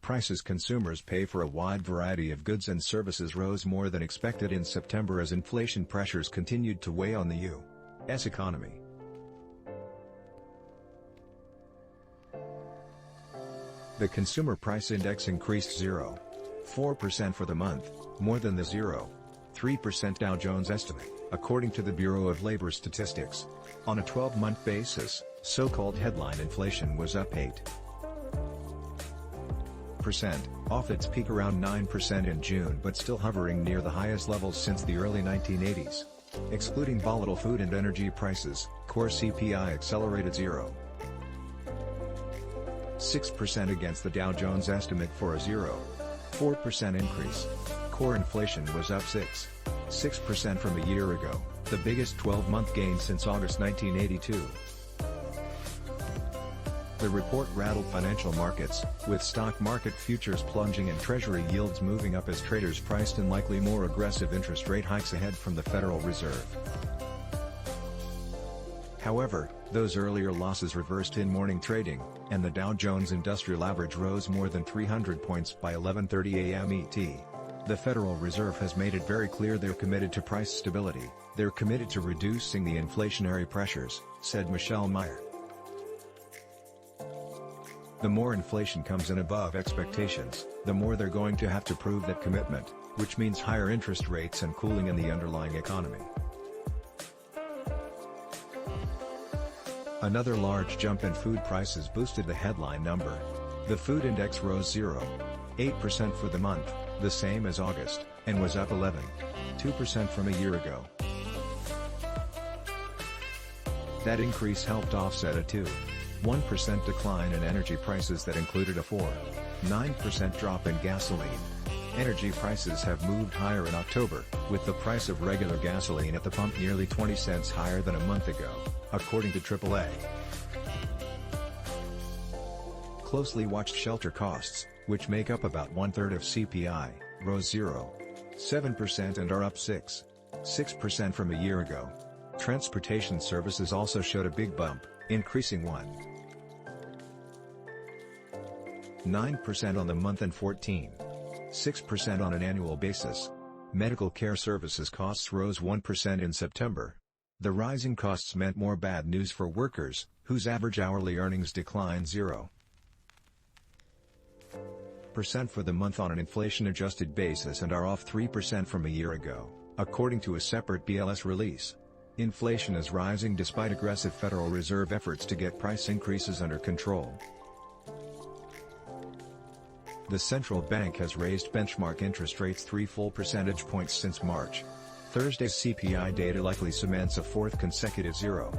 prices consumers pay for a wide variety of goods and services rose more than expected in September as inflation pressures continued to weigh on the U.S. economy. The Consumer Price Index increased 0.4% for the month, more than the 0.3% Dow Jones estimate, according to the Bureau of Labor Statistics. On a 12-month basis, so-called headline inflation was up 8%, off its peak around 9% in June but still hovering near the highest levels since the early 1980s. Excluding volatile food and energy prices, core CPI accelerated 0.6% against the Dow Jones estimate for a 0.4% increase. Core inflation was up 6% from a year ago, the biggest 12-month gain since August 1982. The report rattled financial markets, with stock market futures plunging and Treasury yields moving up as traders priced in likely more aggressive interest rate hikes ahead from the Federal Reserve. However, those earlier losses reversed in morning trading, and the Dow Jones Industrial Average rose more than 300 points by 11:30 a.m. ET. The Federal Reserve has made it very clear they're committed to price stability, they're committed to reducing the inflationary pressures, said Michelle Meyer. The more inflation comes in above expectations, the more they're going to have to prove that commitment, which means higher interest rates and cooling in the underlying economy. Another large jump in food prices boosted the headline number. The food index rose 0.8% for the month, the same as August, and was up 11.2% from a year ago. That increase helped offset a 2.1% decline in energy prices that included a 4.9% drop in gasoline. Energy prices have moved higher in October, with the price of regular gasoline at the pump nearly 20 cents higher than a month ago, according to AAA. Closely watched shelter costs, which make up about one-third of CPI, rose 0.7% and are up 6% from a year ago. Transportation services also showed a big bump, increasing 1.9% on the month and 14.6% on an annual basis. Medical care services costs rose 1% in September. The rising costs meant more bad news for workers, whose average hourly earnings declined 0% for the month on an inflation-adjusted basis and are off 3% from a year ago, according to a separate BLS release. Inflation is rising despite aggressive Federal Reserve efforts to get price increases under control. The central bank has raised benchmark interest rates 3 full percentage points since March. Thursday's CPI data likely cements a fourth consecutive 0%